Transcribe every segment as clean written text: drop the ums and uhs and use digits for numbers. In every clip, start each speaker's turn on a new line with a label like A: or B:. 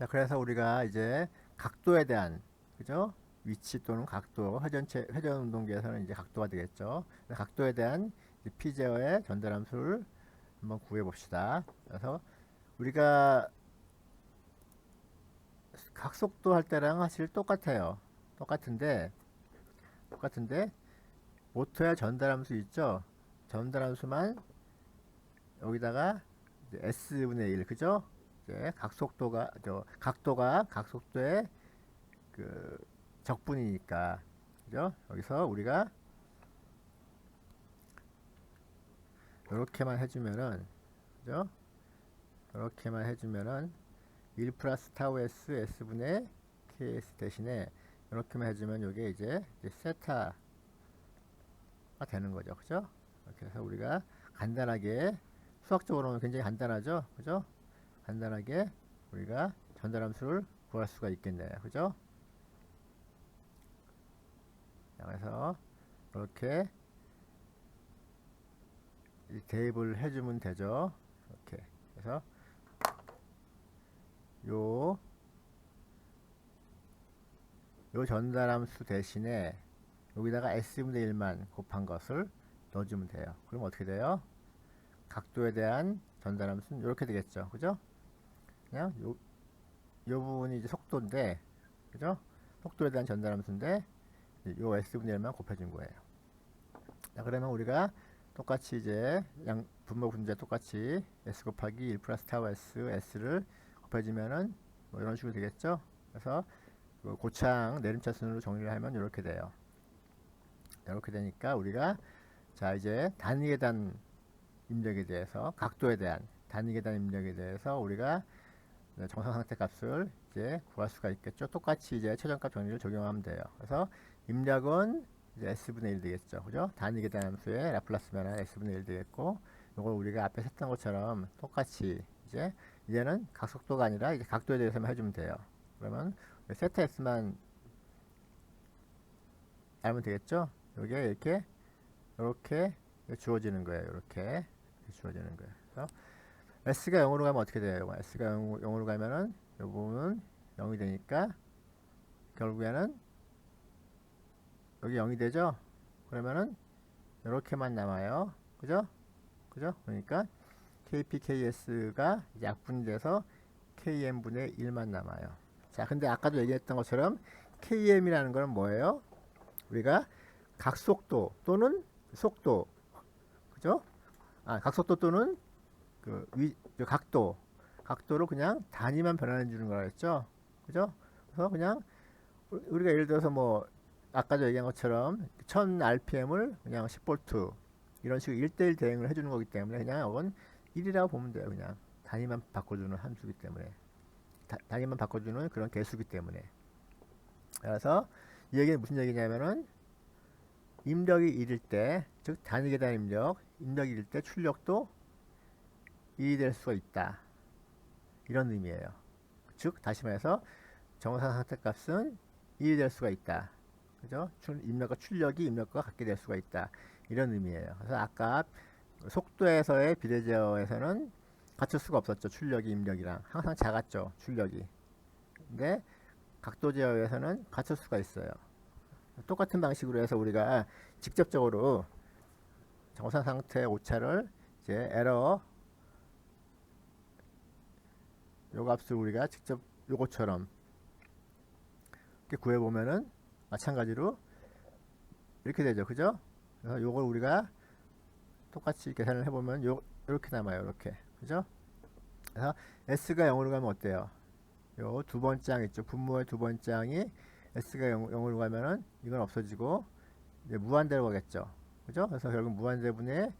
A: 자, 그래서 우리가 이제 각도에 대한, 그죠? 위치 또는 각도, 회전 운동기에서는 이제 각도가 되겠죠. 각도에 대한 피제어의 전달함수를 한번 구해 봅시다. 그래서 우리가 각속도 할 때랑 사실 똑같아요. 똑같은데 모터의 전달함수 있죠? 전달함수만 여기다가 S분의 1, 그죠? 이제 각도가 각속도의 그 적분이니까, 그죠? 여기서 우리가 이렇게만 해주면은, 그죠? 이렇게만 해주면은 1 플러스 타우 S S분의 KS 대신에 이렇게만 해주면 이게 이제 세타가 되는 거죠, 그죠? 이렇게 해서 우리가 간단하게, 수학적으로는 굉장히 간단하죠, 그죠? 간단하게 우리가 전달함수를 구할 수가 있겠네요, 그죠? 그래서 이렇게 대입을 해주면 되죠. 이렇게 그래서 요, 요 전달함수 대신에 여기다가 S분의 1만 곱한 것을 넣어주면 돼요. 그럼 어떻게 돼요? 각도에 대한 전달함수는 이렇게 되겠죠, 그죠? 그냥 요 부분이 이제 속도인데, 그죠? 속도에 대한 전달함수인데 요 S분의 1만 곱해준 거예요. 자, 그러면 우리가 똑같이 이제 분모 분자 똑같이 S 곱하기 1 플러스 타우 S를 곱해주면은 뭐 이런 식으로 되겠죠. 그래서 고창 내림차 순으로 정리를 하면 이렇게 돼요. 이렇게 되니까 우리가 자 이제 단위계단 입력에 대해서, 각도에 대한 단위계단 입력에 대해서 우리가 정상 상태 값을 이제 구할 수가 있겠죠. 똑같이 이제 최종값 정리를 적용하면 돼요. 그래서 입력은 이제 S분의 1 되겠죠. 그죠? 단위계단 함수의 라플라스 변화 S분의 1 되겠고, 이걸 우리가 앞에 했던 것처럼 똑같이 이제는 각속도가 아니라 이제 각도에 대해서만 해주면 돼요. 그러면 세타 S만 알면 되겠죠? 이게 이렇게 주어지는 거예요. 이렇게 주어지는 거예요. 그래서 S가 0으로 가면 어떻게 돼요? S가 0으로 가면은 이 부분은 0이 되니까 결국에는 여기 0이 되죠? 그러면은 이렇게만 남아요. 그죠? 그죠? 그러니까 KPKS가 약분이 돼서 KM분의 1만 남아요. 자, 근데 아까도 얘기했던 것처럼 KM이라는 건 뭐예요? 우리가 각속도 또는 속도, 그죠? 각속도 또는 각도를 그냥 단위만 변환해 주는 거라 했죠. 그죠? 그래서 그냥 우리가 예를 들어서 뭐 아까도 얘기한 것처럼 1000rpm을 그냥 10V 이런 식으로 1대1 대응을 해주는 거기 때문에 그냥 이건 1이라고 보면 돼요. 그냥 단위만 바꿔주는 함수기 때문에, 단위만 바꿔주는 그런 개수기 때문에. 그래서 이 얘기는 무슨 얘기냐면은 입력이 1일 때, 즉 단위계단 입력이 1일 때 출력도 1이 될 수가 있다, 이런 의미예요. 즉 다시 말해서 정상 상태값은 1이 될 수가 있다. 그죠? 입력과 출력이 입력과 같게 될 수가 있다, 이런 의미예요. 그래서 아까 속도에서의 비례제어에서는 갖출 수가 없었죠. 출력이 입력이랑 항상 작았죠, 출력이. 근데 각도 제어에서는 갖출 수가 있어요. 똑같은 방식으로 해서 우리가 직접적으로 정상 상태 오차를 이제 에러 요 값을 우리가 직접 요것처럼 이렇게 구해보면은 마찬가지로 이렇게 되죠, 그죠? 그래서 요걸 우리가 똑같이 계산을 해보면 요렇게 남아요, 이렇게. 그죠? 그래서 S가 0으로 가면 어때요? 요 두 번째 항 있죠, 분모의 두 번째 항이 S가 0으로 가면은 이건 없어지고 이제 무한대로 가겠죠, 그죠? 그래서 결국 무한대분의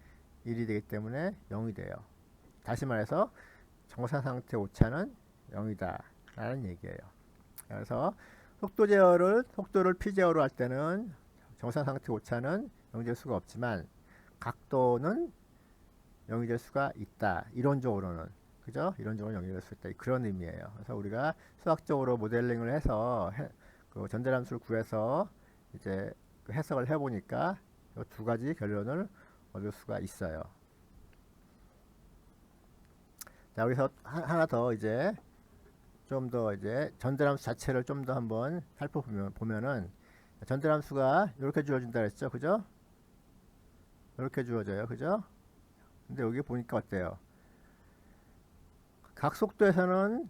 A: 1이 되기 때문에 0이 돼요. 다시 말해서 정상 상태 오차는 0이다 라는 얘기예요. 그래서 속도를 P제어로 할 때는 정상 상태 오차는 0이 될 수가 없지만 각도는 0이 될 수가 있다, 이론적으로는. 그죠? 이론적으로 0이 될 수 있다, 그런 의미예요. 그래서 우리가 수학적으로 모델링을 해서 그 전달함수를 구해서 이제 그 해석을 해보니까 두 가지 결론을 얻을 수가 있어요. 자, 여기서 하나 더 이제 좀 더 이제 전달함수 자체를 좀 더 한번 살펴보면은 전달함수가 이렇게 주어진다 그랬죠, 그죠? 이렇게 주어져요, 그죠? 근데 여기 보니까 어때요? 각 속도에서는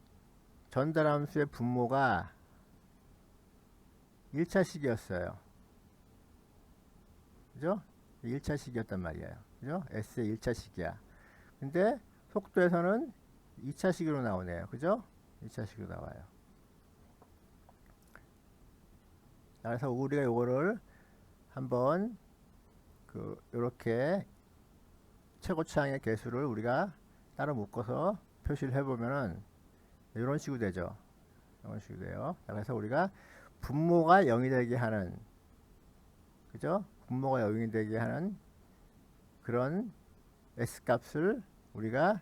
A: 전달함수의 분모가 1차식이었어요. 그죠? 1차식이었단 말이에요. 그죠? S의 1차식이야. 근데 속도에서는 2차식으로 나오네요. 그죠? 2차식으로 나와요. 그래서 우리가 요거를 한번 요렇게 최고차항의 개수를 우리가 따로 묶어서 표시를 해보면은 이런 식으로 되죠. 이런 식으로 돼요. 그래서 우리가 분모가 0이 되게 하는, 그죠? 분모가 0이 되게 하는 그런 S 값을 우리가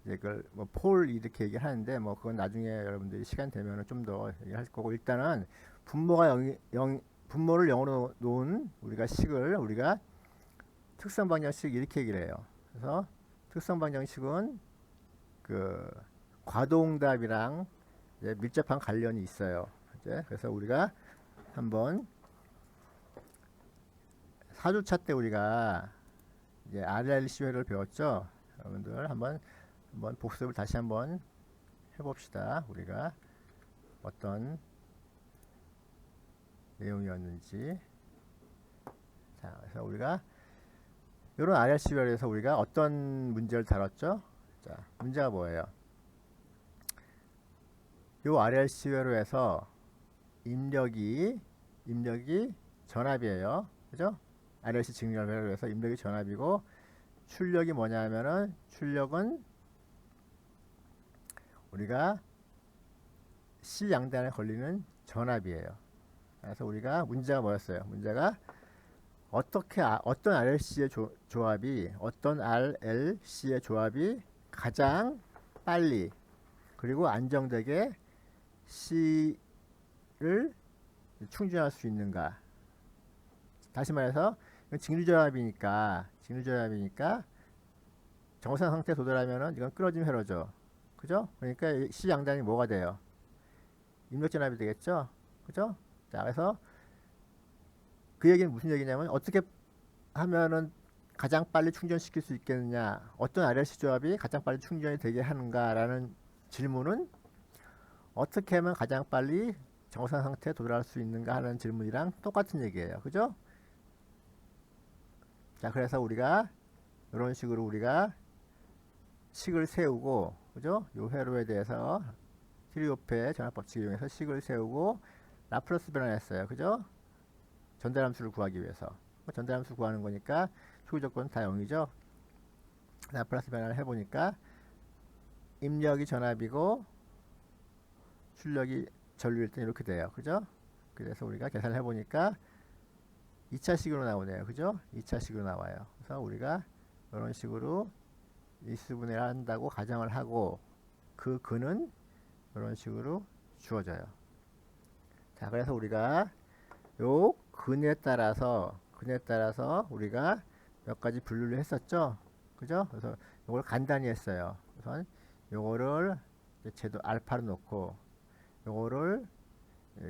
A: 이제 그걸 뭐 폴 이렇게 얘기하는데 뭐 그건 나중에 여러분들이 시간 되면은 좀 더 얘기할 거고, 일단은 분모가 0, 분모를 0으로 놓은 우리가 식을 우리가 특성 방정식 이렇게 얘기를 해요. 그래서 특성 방정식은 그 과도응답이랑 이제 밀접한 관련이 있어요. 이제 그래서 우리가 한번 4주차 때 우리가 이제 RLC회를 배웠죠. 여러분들 한번 복습을 다시 한번 해봅시다. 우리가 어떤 내용이었는지. 자, 그래서 우리가 이런 RLC회에서 우리가 어떤 문제를 다뤘죠? 자, 문제가 뭐예요? 요 RLC회로 해서 입력이 전압이에요. 그죠? RLC 직렬회로 해서 입력이 전압이고, 출력이 뭐냐면은 출력은 우리가 C 양단에 걸리는 전압이에요. 그래서 우리가 문제가 뭐였어요? 문제가 어떤 RLC의 조합이 어떤 RLC의 조합이 가장 빨리 그리고 안정되게 C를 충전할 수 있는가? 다시 말해서 직류조합이니까 정상 상태에 도달하면은 이건 끊어진 회로죠. 그죠? 그러니까 C 양단이 뭐가 돼요? 입력전압이 되겠죠? 그죠? 자, 그래서 그 얘기는 무슨 얘기냐면 어떻게 하면은 가장 빨리 충전시킬 수 있겠느냐, 어떤 RLC 조합이 가장 빨리 충전이 되게 하는가라는 질문은 어떻게 하면 가장 빨리 정상 상태에 도달할 수 있는가 하는 질문이랑 똑같은 얘기예요. 그죠? 자, 그래서 우리가 이런 식으로 우리가 식을 세우고, 그죠? 요 회로에 대해서 트리오페 전압법칙을 이용해서 식을 세우고 라플러스 변환했어요. 그죠? 전달함수를 구하기 위해서. 전달함수 구하는 거니까 초기 조건 다 0이죠. 라플러스 변환을 해보니까 입력이 전압이고 출력이 전류일 때 이렇게 돼요. 그죠? 그래서 우리가 계산을 해보니까 2차식으로 나오네요. 그죠? 2차식으로 나와요. 그래서 우리가 이런 식으로 일수분해를 한다고 가정을 하고 그 근은 이런 식으로 주어져요. 자, 그래서 우리가 요 근에 따라서 우리가 몇 가지 분류를 했었죠. 그죠? 그래서 이걸 간단히 했어요. 우선 요거를 제도 알파로 놓고 요거를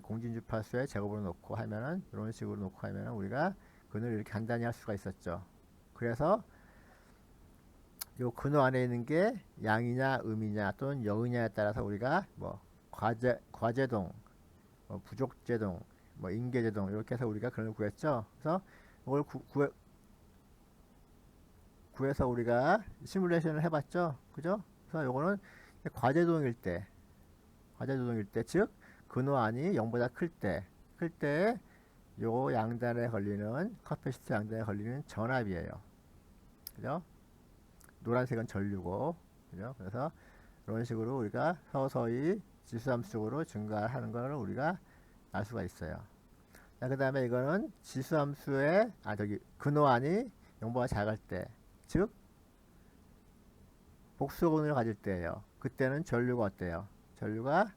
A: 공진주파수의 제곱으로 놓고 하면은 이런 식으로 놓고 하면은 우리가 근을 이렇게 간단히 할 수가 있었죠. 그래서 요 근호 안에 있는 게 양이냐 음이냐 또는 여이냐에 따라서 우리가 뭐 과제동, 뭐 부족제동, 뭐 인계제동 이렇게 해서 우리가 근을 구했죠. 그래서 이걸 구해서 우리가 시뮬레이션을 해봤죠. 그죠? 그래서 요거는 과제동일 때 즉 근호 안이 0보다 클 때 요 양단에 걸리는 카패시터 양단에 걸리는 전압이에요. 그죠? 노란색은 전류고, 그죠? 그래서 이런 식으로 우리가 서서히 지수함수로 증가하는 것을 우리가 알 수가 있어요. 자, 그 다음에 이거는 지수함수의 근호안이 0보다 작을 때, 즉 복수근을 가질 때예요. 그때는 전류가 어때요? 전류가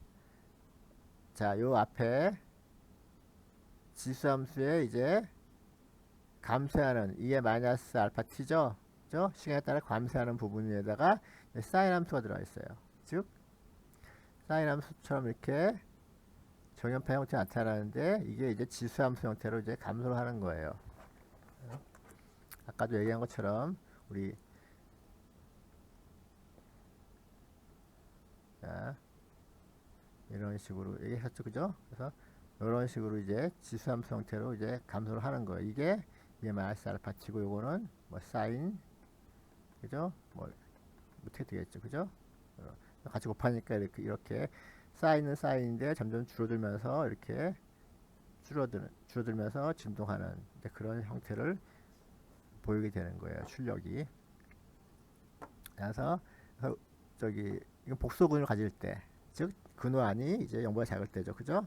A: 자, 요 앞에 지수함수에 이제 감소하는 2의 마이너스 알파 t죠. 시간에 따라 감소하는 부분에다가 사인 함수가 들어가 있어요. 즉 사인 함수처럼 이렇게 정연파 형태 나타나는데 이게 이제 지수함수 형태로 이제 감소를 하는 거예요. 아까도 얘기한 것처럼 우리 자, 이런 식으로 얘기했죠, 그죠? 그래서 이런 식으로 이제 지수함수 형태로 이제 감소를 하는 거예요. 이게 마이너스 알파치고 요거는 뭐 사인, 그죠? 뭐 어떻게 되겠죠, 그죠? 같이 곱하니까 이렇게 사인은 사인인데 점점 줄어들면서 이렇게 줄어들면서 진동하는 그런 형태를 보이게 되는 거예요. 출력이. 그래서 저기 이건 복소근을 가질 때, 즉 근호안이 이제 0보다 작을 때죠, 그죠?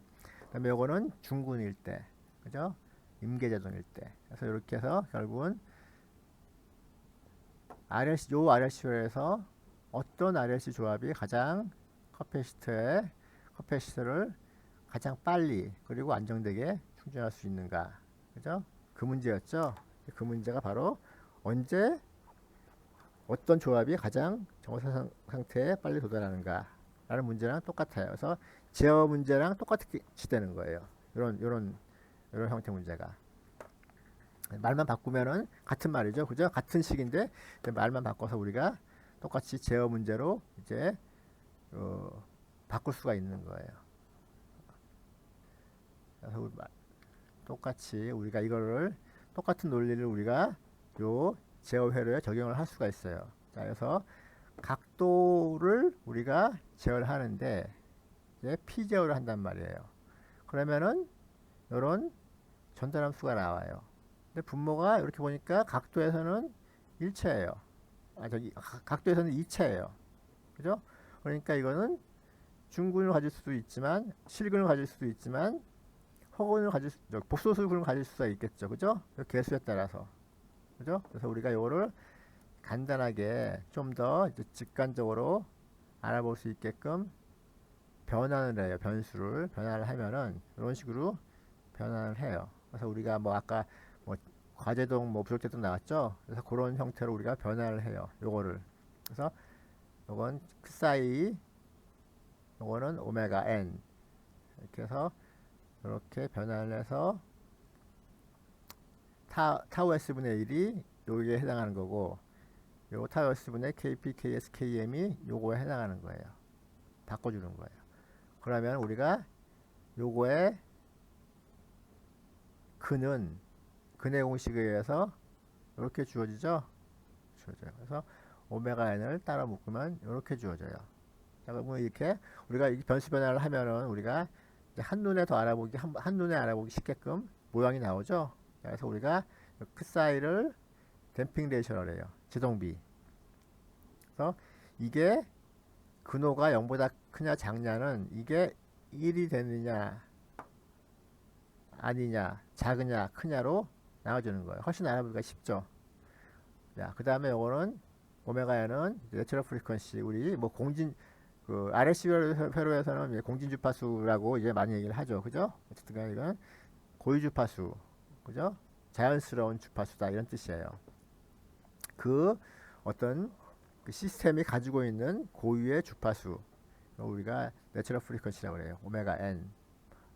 A: 그다음에 요거는 중근일 때, 그죠? 임계제동일 때. 그래서 이렇게 해서 결국은 요 RLC에서 어떤 RLC 조합이 가장 커패시터를 가장 빨리 그리고 안정되게 충전할 수 있는가, 그죠? 그 문제였죠. 그 문제가 바로 언제 어떤 조합이 가장 정상 상태에 빨리 도달하는가 라는 문제랑 똑같아요. 그래서 제어 문제랑 똑같이 되는 거예요. 이런 형태 문제가. 말만 바꾸면은 같은 말이죠, 그죠? 같은 식인데 말만 바꿔서 우리가 똑같이 제어 문제로 이제 바꿀 수가 있는 거예요. 그래서 똑같이 우리가 이거를 똑같은 논리를 우리가 요 제어 회로에 적용을 할 수가 있어요. 자, 그래서 각도를 우리가 제어를 하는데 이제 p 제어를 한단 말이에요. 그러면은 이런 전달함수가 나와요. 근데 분모가 이렇게 보니까 각도에서는 일체예요. 각도에서는 이체예요. 그죠? 그러니까 이거는 중근을 가질 수도 있지만 실근을 가질 수도 있지만 허근을 복소수근을 가질 수가 있겠죠. 그죠? 개수에 따라서. 그죠? 그래서 우리가 이거를 간단하게 좀 더 직관적으로 알아볼 수 있게끔 변환을 해요. 변환을 하면은 이런 식으로 변환을 해요. 그래서 우리가 뭐 아까 뭐 과제동 뭐 부족제동 나왔죠. 그래서 그런 형태로 우리가 변환을 해요. 요거를. 그래서 요건 사이, 요거는 오메가 n 이렇게 해서 이렇게 변환을 해서 타우 s분의 1이 여기에 해당하는 거고 요 타우 s분의 kp, ks, km이 요거에 해당하는 거예요. 바꿔주는 거예요. 그러면 우리가 요거의 근의 공식에 의해서 이렇게 주어지죠. 그래서 오메가 n을 따라 묶으면 이렇게 주어져요. 자, 그러면 이렇게 우리가 변수 변화를 하면은 우리가 한눈에 알아보기 쉽게끔 모양이 나오죠. 그래서 우리가 크 사이를 댐핑 레이셔를 해요. 제동비. 그래서 이게 근호가 0보다 크냐 작냐는 이게 1이 되느냐 아니냐 작으냐 크냐로 나눠주는 거예요. 훨씬 알아보기가 쉽죠. 자, 그 다음에 요거는 오메가에는 내추럴 프리퀀시 우리 뭐 그 RLC 회로에서는 공진 주파수라고 이제 많이 얘기를 하죠. 그죠? 어쨌든 간에 이건 고유 주파수. 그죠? 자연스러운 주파수다 이런 뜻이에요. 그 어떤 그 시스템이 가지고 있는 고유의 주파수 우리가 내추럴 프리퀀시라고 그래요. 오메가 n.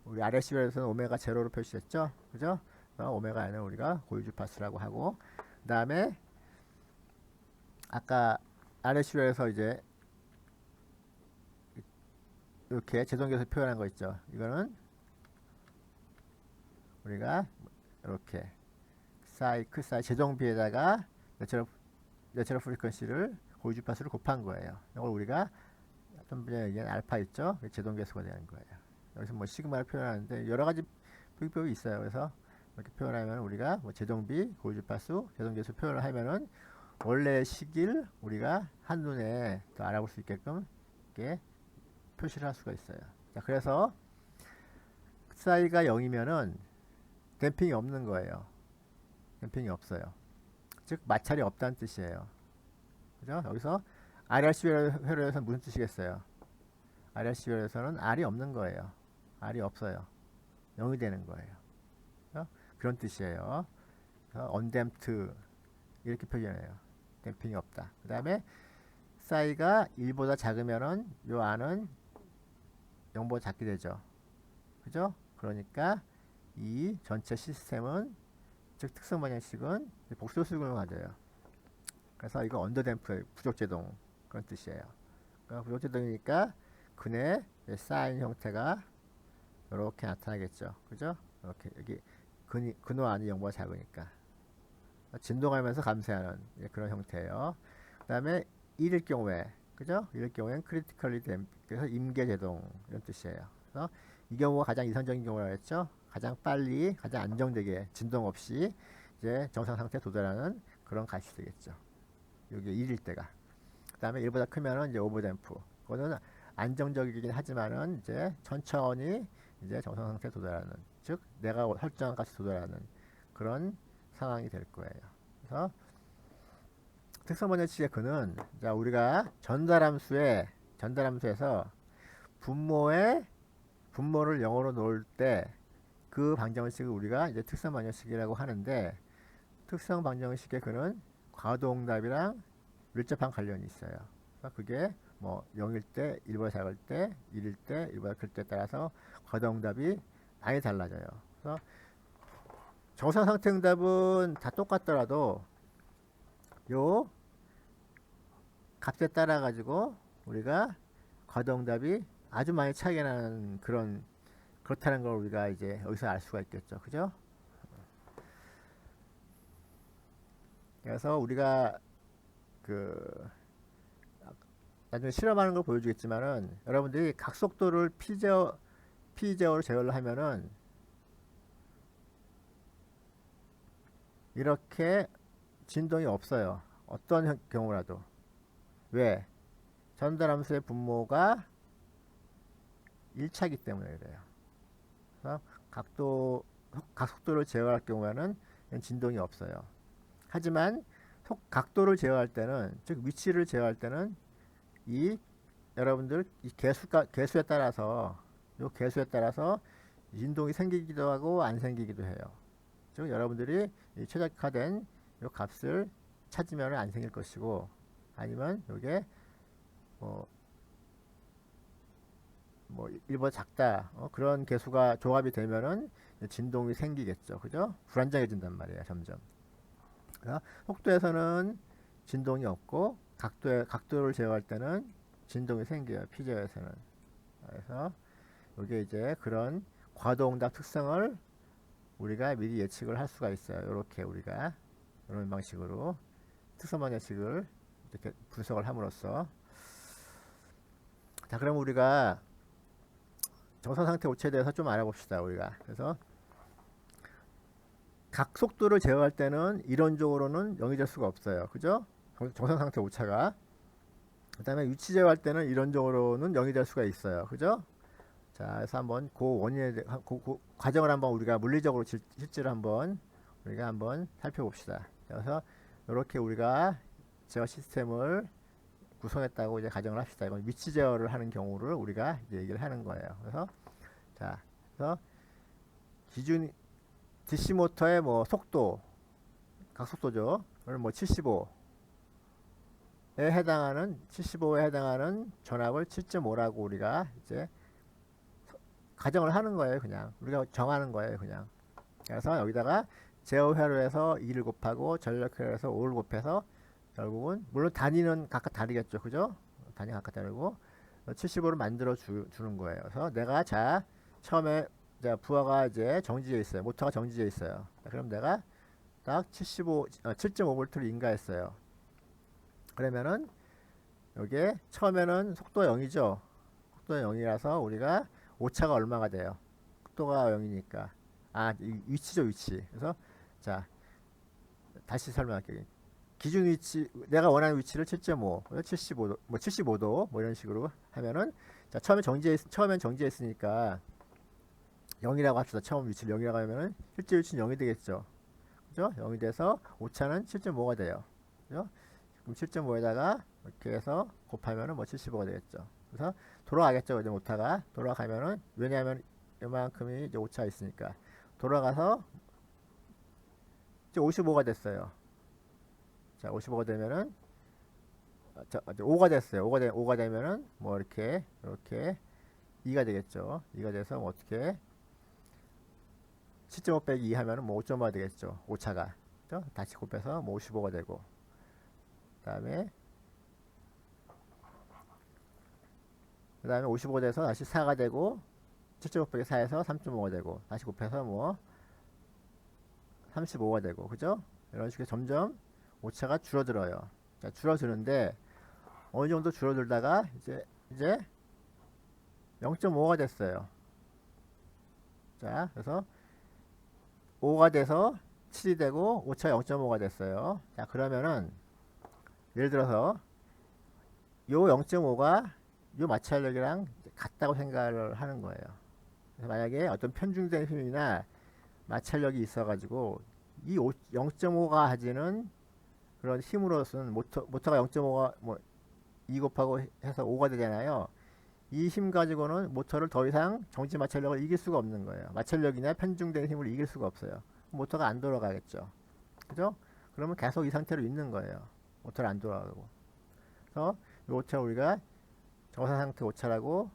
A: 우리 RLC 회로에서는 오메가 제로로 표시했죠. 그죠? 오메가 n은 우리가 고유 주파수라고 하고 그 다음에 아까 RLC에서 이제 이렇게 제동계에서 표현한 거 있죠. 이거는 우리가 이렇게 크 사이 제동비에다가 내추럴 프리퀀시를 고유 주파수를 곱한 거예요. 이걸 우리가 좀 전에 얘기한 알파 있죠. 제동계수가 되는 거예요. 여기서 뭐 시그마를 표현하는데 여러 가지 표기법이 있어요. 그래서 이렇게 표현하면 우리가 뭐 제동비, 고유 주파수, 제동계수 표현을 하면은 원래 식을 우리가 한눈에 더 알아볼 수 있게끔 이렇게 표시를 할 수가 있어요. 자, 그래서 사이가 0이면은 댐핑이 없는 거예요. 댐핑이 없어요. 즉 마찰이 없다는 뜻이에요. 그죠? 여기서 RLC 회로에서는 무슨 뜻이겠어요? RLC 회로에서는 R이 없는 거예요. R이 없어요. 0이 되는 거예요. 그죠? 그런 뜻이에요. 언댐프드 이렇게 표현해요. 댐핑이 없다. 그 다음에 사이가 1보다 작으면은 요 안은 0보다 작게 되죠. 그죠? 그러니까 이 전체 시스템은, 즉 특성 방정식은 복수 수근을 가져요. 그래서 이거 언더댐프 부족제동 그런 뜻이에요. 그러니까 부족제동이니까 근의 사인 형태가 이렇게 나타나겠죠. 그죠? 이렇게 여기 근호 안이 0보다 작으니까 진동하면서 감쇄하는 그런 형태예요. 그 다음에 이럴 경우에, 그죠? 이럴 경우에는 크리티컬리 댐, 그래서 임계제동 이런 뜻이에요. 그래서 이 경우가 가장 이상적인 경우라고 했죠. 가장 빨리, 가장 안정되게 진동 없이 이제 정상 상태에 도달하는 그런 값이 되겠죠. 여기 1일 때가. 그 다음에 1보다 크면은 이제 오버댐프. 그거는 안정적이긴 하지만은 이제 천천히 이제 정상 상태에 도달하는, 즉 내가 설정한 값에 도달하는 그런 상황이 될 거예요. 그래서 특성 번역식의 근은, 자, 우리가 전달함수에서 분모를 0으로 놓을 때 그 방정식을 우리가 이제 특성 방정식이라고 하는데, 특성 방정식의 근은 과도응답이랑 밀접한 관련이 있어요. 그래서 그게 뭐 0일 때, 1보다 작을 때, 1일 때, 1보다 클 때 따라서 과도응답이 많이 달라져요. 그래서 정상 상태 응답은 다 똑같더라도 요 값에 따라 가지고 우리가 과도응답이 아주 많이 차이가 나는 그렇다는 걸 우리가 이제 여기서 알 수가 있겠죠. 그죠? 그래서 우리가 그 나중에 실험하는 걸 보여주겠지만은, 여러분들이 각속도를 P제어로 제어를 하면은 이렇게 진동이 없어요. 어떤 경우라도. 왜? 전달함수의 분모가 1차이기 때문에 그래요. 그래서 각속도를 제어할 경우에는 진동이 없어요. 하지만 각도를 제어할 때는, 즉 위치를 제어할 때는 여러분들 이 개수에 따라서, 요 개수에 따라서 진동이 생기기도 하고 안 생기기도 해요. 즉 여러분들이 이 최적화된 요 값을 찾으면 안 생길 것이고, 아니면 요게 뭐 1보다 작다, 그런 개수가 조합이 되면은 진동이 생기겠죠. 그죠? 불안정해진단 말이에요, 점점. 속도에서는 진동이 없고, 각도를 제어할 때는 진동이 생겨요, P제어에서는. 그래서 이게 이제 그런 과도응답 특성을 우리가 미리 예측을 할 수가 있어요. 이렇게 우리가 이런 방식으로 특성 방정식을 이렇게 분석을 함으로써. 자, 그럼 우리가 정상 상태 오차에 대해서 좀 알아봅시다. 우리가 그래서 각 속도를 제어할 때는 이론적으로는 0이 될 수가 없어요. 그죠? 정상 상태 오차가. 그 다음에 위치 제어할 때는 이론적으로는 0이 될 수가 있어요. 그죠? 자, 그래서 한번 그 과정을 한번 우리가 물리적으로 실제로 한번 우리가 한번 살펴봅시다. 그래서 이렇게 우리가 제어 시스템을 구성했다고 이제 가정을 합시다. 이건 위치 제어를 하는 경우를 우리가 이제 얘기를 하는 거예요. 그래서 자, 그래서 기준 DC 모터의 뭐 속도, 각속도죠. 오늘 뭐 75에 해당하는 전압을 7.5라고 우리가 이제 가정을 하는 거예요. 그냥 우리가 정하는 거예요. 그냥. 그래서 여기다가 제어 회로에서 2를 곱하고 전력 회로에서 5를 곱해서 결국은 물론 단위는 각각 다르겠죠. 그죠? 단위 각각 다르고 75를 만들어 주는 거예요. 그래서 내가 자 처음에 부하가 이제 정지되어 있어요. 모터가 정지되어 있어요. 그럼 내가 딱 7.5V를 인가했어요. 그러면은 여기에 처음에는 속도가 0이죠. 속도가 0이라서 우리가 오차가 얼마가 돼요? 속도가 0이니까. 위치죠, 위치. 그래서 자 다시 설명할게요. 기준 위치, 내가 원하는 위치를 7.5, 75도, 뭐 75도, 뭐 이런 식으로 하면은, 자, 처음엔 정지했으니까 0이라고 합시다. 처음 위치를 0이라고 하면은, 실제 위치는 0이 되겠죠. 그죠? 0이 돼서 오차는 7.5가 돼요. 그죠? 그럼 7.5에다가 이렇게 해서 곱하면은 뭐 75가 되겠죠. 그래서 돌아가겠죠. 이제 오차가. 돌아가면은, 왜냐하면 이만큼이 이제 오차가 있으니까. 돌아가서 이제 55가 됐어요. 자, 55가 되면은, 5가 됐어요. 5가 되면은, 뭐, 이렇게, 2가 되겠죠. 2가 돼서 뭐 어떻게 7.5 빼기 2 하면은 뭐 5.5가 되겠죠. 오차가. 그죠? 다시 곱해서 뭐 55가 되고. 그 다음에 55 돼서 다시 4가 되고 7.5 빼기 4에서 3.5가 되고 다시 곱해서 뭐 35가 되고 그죠? 이런 식으로 점점 오차가 줄어들어요. 자, 줄어드는데 어느 정도 줄어들다가 이제 0.5가 됐어요. 자, 그래서 5가 돼서 7이 되고 오차가 0.5가 됐어요. 자, 그러면은 예를 들어서 요 0.5가 요 마찰력이랑 같다고 생각을 하는 거예요. 그래서 만약에 어떤 편중된 힘이나 마찰력이 있어가지고 이 0.5가 하지는 그런 힘으로서는 모터가 0.5가 뭐 2 곱하고 해서 5가 되잖아요. 이 힘 가지고는 모터를 더 이상 정지 마찰력을 이길 수가 없는 거예요. 마찰력이나 편중된 힘을 이길 수가 없어요. 모터가 안 돌아가겠죠. 그죠? 그러면 계속 이 상태로 있는 거예요. 모터를 안 돌아가고. 그래서 이 오차를 우리가 정상 상태 오차라고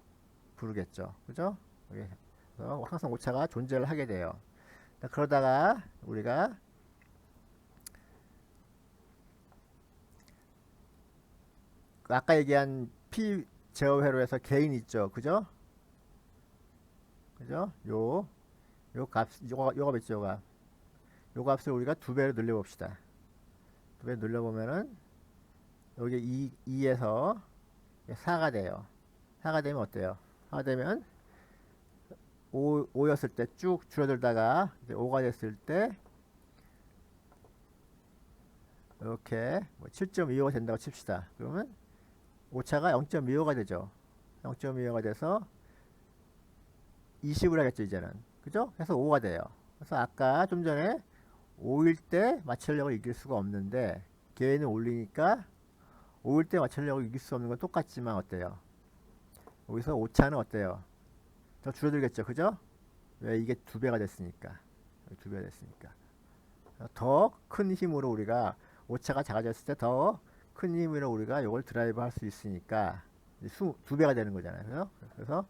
A: 부르겠죠. 그죠? 그래서 항상 오차가 존재를 하게 돼요. 그러다가 우리가 아까 얘기한 P 제어회로에서 개인 있죠. 그죠? 그죠? 요 값, 요 값 있죠. 요 값을 우리가 2배로 늘려봅시다. 2배 늘려보면은 여기 2에서 4가 돼요. 4가 되면 어때요? 4가 되면 5였을 때 쭉 줄어들다가 이제 5가 됐을 때 이렇게 뭐 7.25가 된다고 칩시다. 그러면 오차가 0.25가 되죠. 0.25가 돼서 20을 하겠죠, 이제는. 그죠? 그래서 5가 돼요. 그래서 아까 좀 전에 5일 때 마찰력을 이길 수가 없는데 개인을 올리니까 5일 때 마찰력을 이길 수 없는 건 똑같지만 어때요? 여기서 오차는 어때요? 더 줄어들겠죠, 그죠? 왜? 이게 2배가 됐으니까. 2배가 됐으니까. 더 큰 힘으로 우리가 오차가 작아졌을 때 더 큰 힘으로 우리가 이걸 드라이브 할 수 있으니까 2배가 되는 거잖아요. 그래서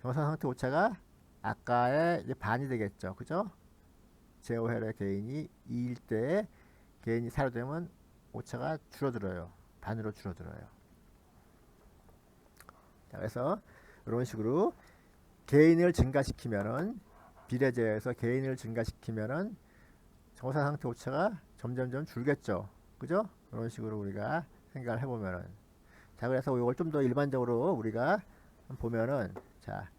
A: 정상 상태 오차가 아까의 이제 반이 되겠죠. 그죠? 제어혈의 개인이 2일 때 개인이 4로 되면 오차가 줄어들어요. 반으로 줄어들어요. 자, 그래서 이런 식으로 개인을 증가시키면은 비례제어에서 개인을 증가시키면은 정상 상태 오차가 점점점 줄겠죠. 그죠? 이런 식으로 우리가 생각을 해보면은 자, 그래서 이걸 좀 더 일반적으로 우리가 보면은 자,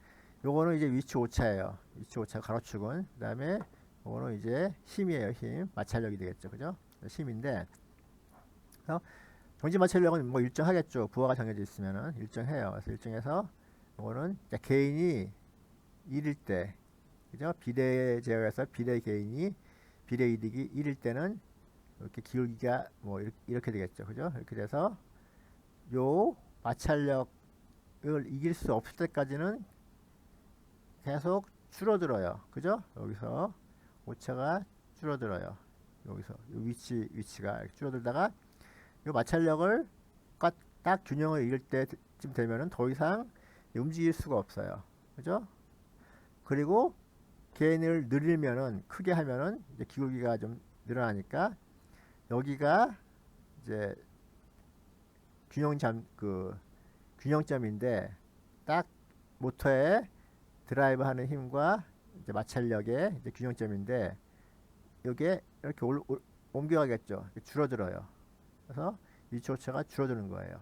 A: 요거는 이제 위치 오차예요. 위치 오차 가로축은. 그 다음에 요거는 이제 힘이에요. 힘. 마찰력이 되겠죠. 그죠? 힘인데 그래서 정지 마찰력은 뭐 일정하겠죠. 부하가 정해져 있으면은 일정해요. 그래서 일정해서 요거는 개인이 1일 때 그죠? 비례 제어에서 비례 개인이 비례 이득이 1일 때는 이렇게 기울기가 뭐 이렇게 되겠죠. 그죠? 이렇게 돼서 요 마찰력을 이길 수 없을 때까지는 계속 줄어들어요. 그죠? 여기서 오차가 줄어들어요. 여기서 요 위치가 이렇게 줄어들다가 요 마찰력을 딱 균형을 이룰 때쯤 되면은 더 이상 움직일 수가 없어요. 그죠? 그리고 개인을 늘리면은 크게 하면은 이제 기울기가 좀 늘어나니까 여기가 이제 균형점인데 딱 모터에 드라이브 하는 힘과 이제 마찰력의 이제 균형점인데 이게 이렇게 옮겨가겠죠. 줄어들어요. 그래서 위치 오차가 줄어드는 거예요.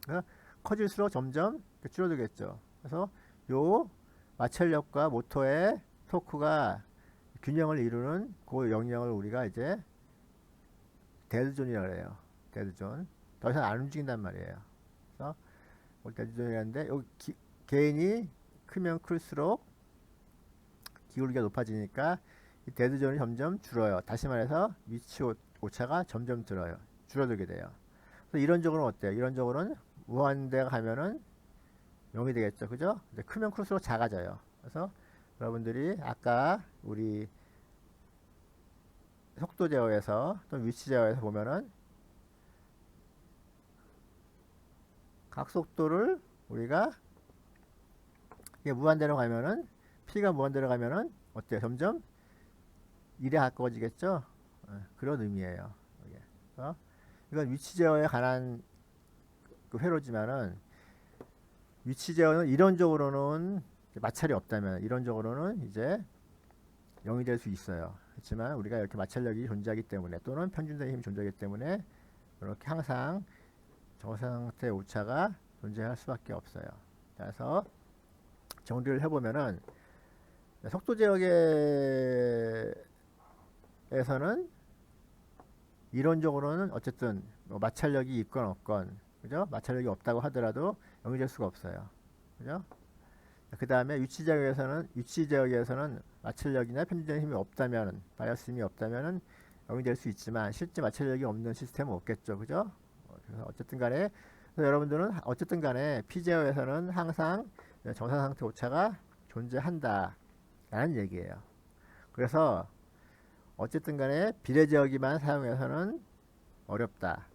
A: 그러니까 커질수록 점점 줄어들겠죠. 그래서 요 마찰력과 모터의 토크가 균형을 이루는 그 영역을 우리가 이제 데드존이라고 해요. 데드존. 더 이상 안 움직인단 말이에요. 그래서 데드존이라는데 여기 개인이 크면 클수록 기울기가 높아지니까 이 데드존이 점점 줄어요. 다시 말해서 위치 오차가 점점 줄어들게 돼요. 그래서 이론적으로는 어때요? 이론적으로는 무한대가 가면은 0이 되겠죠. 그죠? 근데 크면 클수록 작아져요. 그래서 여러분들이 아까 우리 속도 제어에서 또는 위치 제어에서 보면은 각 속도를 우리가 이게 무한대로 가면은 P가 무한대로 가면은 어때요? 점점 1에 가까워지겠죠? 그런 의미예요. 이게. 이건 위치 제어에 관한 그 회로지만은 위치 제어는 이론적으로는 마찰이 없다면 이론적으로는 이제 0이 될 수 있어요. 그렇지만 우리가 이렇게 마찰력이 존재하기 때문에 또는 평균적인 힘이 존재하기 때문에 이렇게 항상 정상상태 오차가 존재할 수밖에 없어요. 그래서 정리를 해보면은 속도 제어계에서는 이론적으로는 어쨌든 뭐 마찰력이 있건 없건 그죠? 마찰력이 없다고 하더라도 0이 될 수가 없어요. 그죠? 그 다음에 위치 제어계에서는 마찰력이나 편집적인 힘이 없다면 바이어스 힘이 없다면은 0이 될 수 있지만 실제 마찰력이 없는 시스템은 없겠죠. 그죠? 그래서 어쨌든 간에 그래서 여러분들은 어쨌든 간에 P 제어에서는 항상 정상 상태 오차가 존재한다 라는 얘기예요. 그래서 어쨌든 간에 비례 제어기만 사용해서는 어렵다.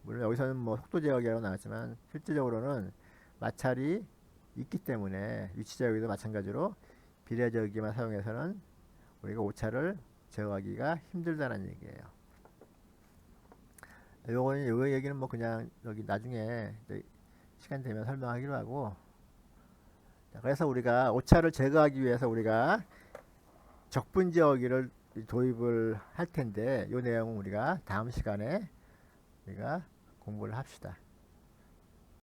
A: 물론 여기서는 뭐 속도 제어기라고 나왔지만 실제적으로는 마찰이 있기 때문에 위치 제어기도 마찬가지로 비례 제어기만 사용해서는 우리가 오차를 제어하기가 힘들다는 얘기예요. 요 얘기는 뭐 그냥 여기 나중에 시간 되면 설명하기로 하고, 그래서 우리가 오차를 제거하기 위해서 우리가 적분 제어기를 도입을 할 텐데 이 내용은 우리가 다음 시간에 우리가 공부를 합시다.